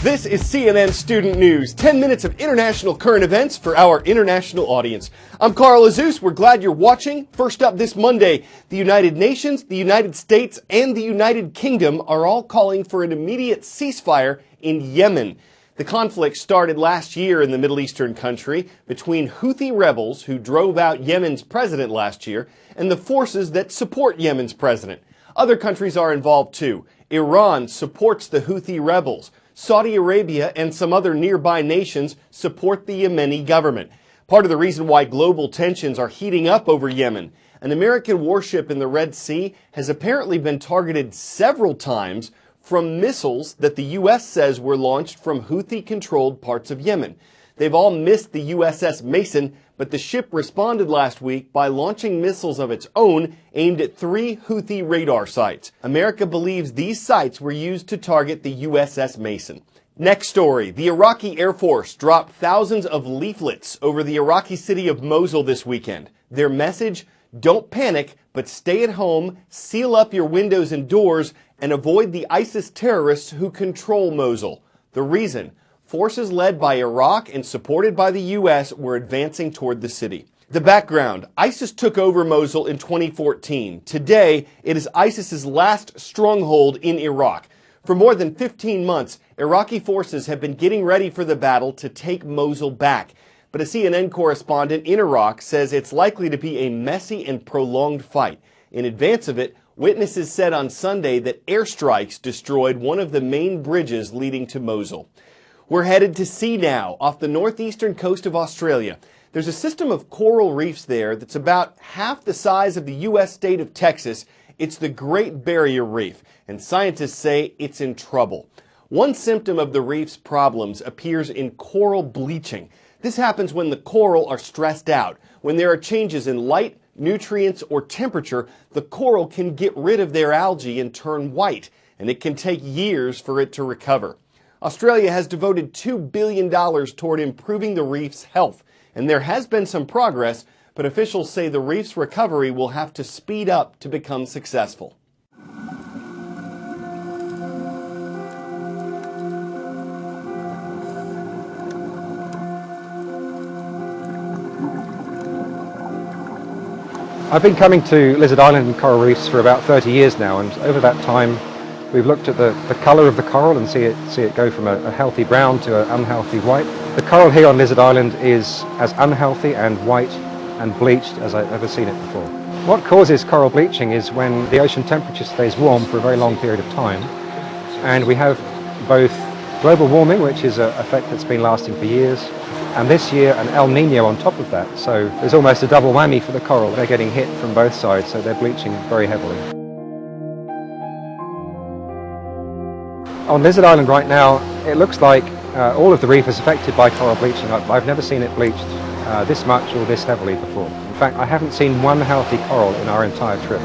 This is CNN Student News, 10 minutes of international current events for our international audience. I'm Carl Azus. We're glad you're watching. First up this Monday, the United Nations, the United States, and the United Kingdom are all calling for an immediate ceasefire in Yemen. The conflict started last year in the Middle Eastern country between Houthi rebels who drove out Yemen's president last year and the forces that support Yemen's president. Other countries are involved too. Iran supports the Houthi rebels. Saudi Arabia and some other nearby nations support the Yemeni government. Part of the reason why global tensions are heating up over Yemen. An American warship in the Red Sea has apparently been targeted several times from missiles that the U.S. says were launched from Houthi-controlled parts of Yemen. They've all missed the USS Mason, but the ship responded last week by launching missiles of its own aimed at 3 Houthi radar sites. America believes these sites were used to target the USS Mason. Next story. The Iraqi Air Force dropped thousands of leaflets over the Iraqi city of Mosul this weekend. Their message: don't panic, but stay at home, seal up your windows and doors, and avoid the ISIS terrorists who control Mosul. The reason: forces led by Iraq and supported by the U.S. were advancing toward the city. The background: ISIS took over Mosul in 2014. Today, it is ISIS's last stronghold in Iraq. For more than 15 months, Iraqi forces have been getting ready for the battle to take Mosul back. But a CNN correspondent in Iraq says it's likely to be a messy and prolonged fight. In advance of it, witnesses said on Sunday that airstrikes destroyed one of the main bridges leading to Mosul. We're headed to sea now, off the northeastern coast of Australia. There's a system of coral reefs there that's about half the size of the U.S. state of Texas. It's the Great Barrier Reef, and scientists say it's in trouble. One symptom of the reef's problems appears in coral bleaching. This happens when the coral are stressed out. When there are changes in light, nutrients, or temperature, the coral can get rid of their algae and turn white, and it can take years for it to recover. Australia has devoted $2 billion toward improving the reef's health, and there has been some progress, but officials say the reef's recovery will have to speed up to become successful. I've been coming to Lizard Island and coral reefs for about 30 years now, and over that time we've looked at the colour of the coral and see it go from a healthy brown to an unhealthy white. The coral here on Lizard Island is as unhealthy and white and bleached as I've ever seen it before. What causes coral bleaching is when the ocean temperature stays warm for a very long period of time, and we have both global warming, which is an effect that's been lasting for years, and this year an El Nino on top of that. So there's almost a double whammy for the coral. They're getting hit from both sides, so they're bleaching very heavily. On Lizard Island right now, it looks like all of the reef is affected by coral bleaching. I've never seen it bleached this much or this heavily before. In fact, I haven't seen one healthy coral in our entire trip.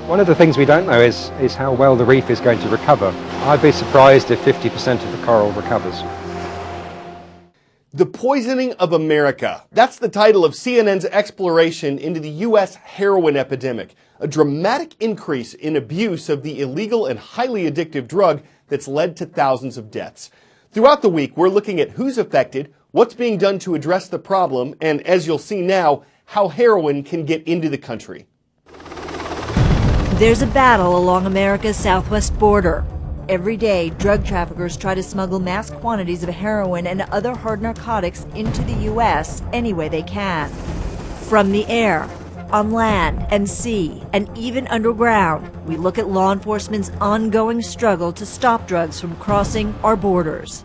One of the things we don't know is how well the reef is going to recover. I'd be surprised if 50% of the coral recovers. The Poisoning of America. That's the title of CNN's exploration into the U.S. heroin epidemic, a dramatic increase in abuse of the illegal and highly addictive drug that's led to thousands of deaths. Throughout the week, we're looking at who's affected, what's being done to address the problem, and as you'll see now, how heroin can get into the country. There's a battle along America's southwest border. Every day, drug traffickers try to smuggle mass quantities of heroin and other hard narcotics into the U.S. any way they can. From the air, on land and sea, and even underground, we look at law enforcement's ongoing struggle to stop drugs from crossing our borders.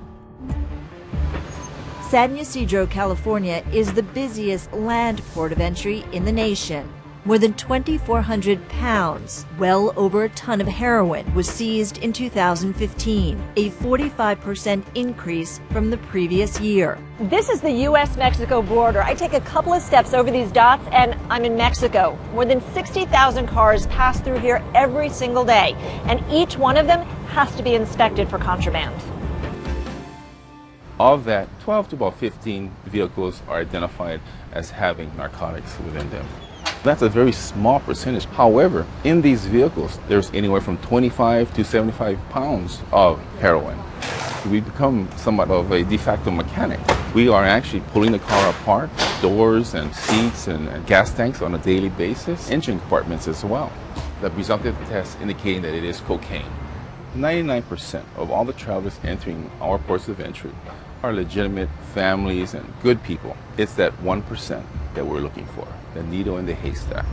San Ysidro, California is the busiest land port of entry in the nation. More than 2,400 pounds, well over a ton of heroin, was seized in 2015, a 45% increase from the previous year. This is the U.S.-Mexico border. I take a couple of steps over these dots and I'm in Mexico. More than 60,000 cars pass through here every single day, and each one of them has to be inspected for contraband. Of that, 12 to about 15 vehicles are identified as having narcotics within them. That's a very small percentage. However, in these vehicles, there's anywhere from 25 to 75 pounds of heroin. We become somewhat of a de facto mechanic. We are actually pulling the car apart, doors and seats and gas tanks on a daily basis, engine compartments as well. The presumptive test indicating that it is cocaine. 99% of all the travelers entering our ports of entry are legitimate families and good people. It's that 1% that we're looking for, the needle in the haystack.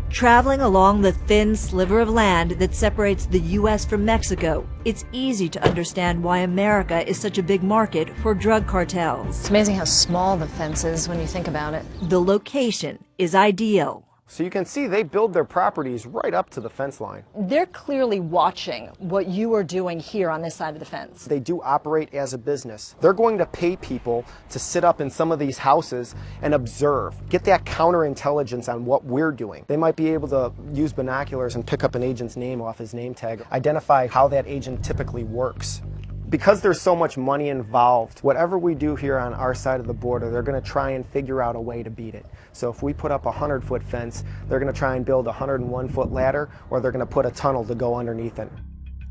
Traveling along the thin sliver of land that separates the U.S. from Mexico, it's easy to understand why America is such a big market for drug cartels. It's amazing how small the fence is when you think about it. The location is ideal. So you can see they build their properties right up to the fence line. They're clearly watching what you are doing here on this side of the fence. They do operate as a business. They're going to pay people to sit up in some of these houses and observe, get that counterintelligence on what we're doing. They might be able to use binoculars and pick up an agent's name off his name tag, identify how that agent typically works. Because there's so much money involved, whatever we do here on our side of the border, they're going to try and figure out a way to beat it. So if we put up a 100-foot fence, they're going to try and build a 101-foot ladder, or they're going to put a tunnel to go underneath it.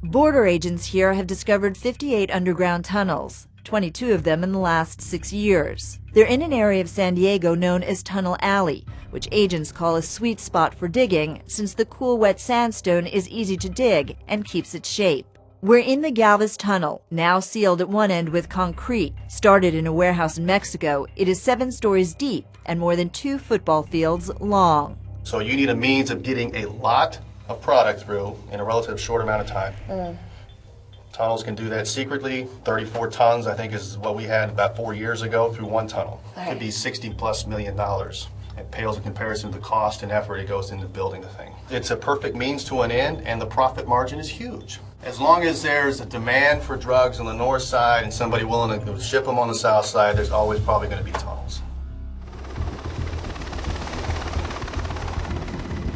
Border agents here have discovered 58 underground tunnels, 22 of them in the last 6 years. They're in an area of San Diego known as Tunnel Alley, which agents call a sweet spot for digging since the cool, wet sandstone is easy to dig and keeps its shape. We're in the Galvez Tunnel, now sealed at one end with concrete. Started in a warehouse in Mexico, it is 7 stories deep and more than 2 football fields long. So you need a means of getting a lot of product through in a relative short amount of time. Tunnels can do that secretly. 34 tons, I think, is what we had about 4 years ago through one tunnel. It could be $60+ million. It pales in comparison to the cost and effort it goes into building the thing. It's a perfect means to an end, and the profit margin is huge. As long as there's a demand for drugs on the north side and somebody willing to ship them on the south side, there's always probably going to be tunnels.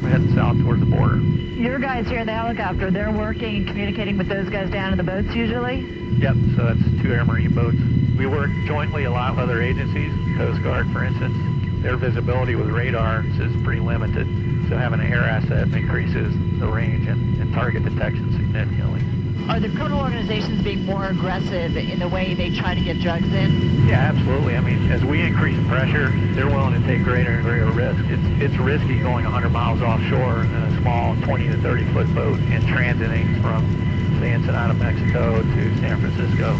We're heading south towards the border. Your guys here in the helicopter, they're working and communicating with those guys down in the boats usually? Yep, so that's 2 Air Marine boats. We work jointly a lot with other agencies, Coast Guard for instance. Their visibility with radar is pretty limited, so having an air asset increases the range and target detection significantly. Are the criminal organizations being more aggressive in the way they try to get drugs in? Yeah, absolutely. I mean, as we increase pressure, they're willing to take greater and greater risk. It's risky going 100 miles offshore in a small 20 to 30 foot boat and transiting from, say, Ensenada, Mexico to San Francisco.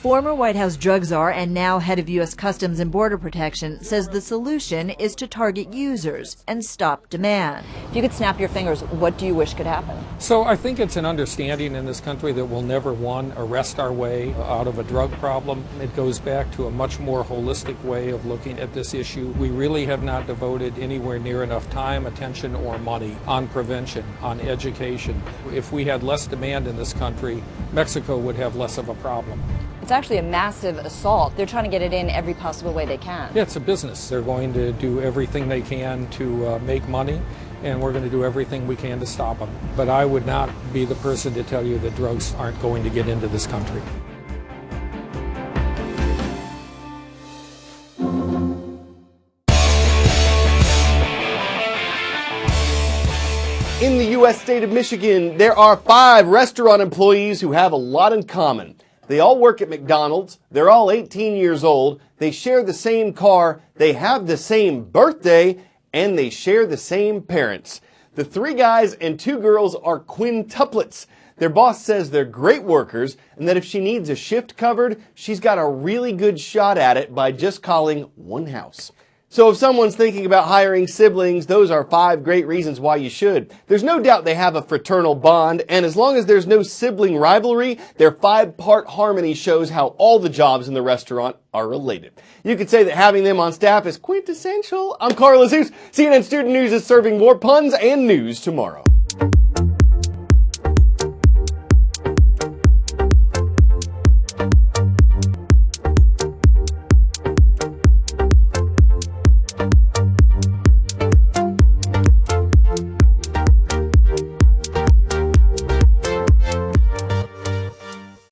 Former White House drug czar and now head of U.S. Customs and Border Protection says the solution is to target users and stop demand. If you could snap your fingers, what do you wish could happen? So I think it's an understanding in this country that we'll never, one, arrest our way out of a drug problem. It goes back to a much more holistic way of looking at this issue. We really have not devoted anywhere near enough time, attention, or money on prevention, on education. If we had less demand in this country, Mexico would have less of a problem. It's actually a massive assault. They're trying to get it in every possible way they can. Yeah, it's a business. They're going to do everything they can to make money, and we're going to do everything we can to stop them. But I would not be the person to tell you that drugs aren't going to get into this country. In the U.S. state of Michigan, there are 5 restaurant employees who have a lot in common. They all work at McDonald's, they're all 18 years old, they share the same car, they have the same birthday, and they share the same parents. The 3 guys and 2 girls are quintuplets. Their boss says they're great workers, and that if she needs a shift covered, she's got a really good shot at it by just calling one house. So if someone's thinking about hiring siblings, those are 5 great reasons why you should. There's no doubt they have a fraternal bond, and as long as there's no sibling rivalry, their 5-part harmony shows how all the jobs in the restaurant are related. You could say that having them on staff is quintessential. I'm Carl Azus. CNN Student News is serving more puns and news tomorrow.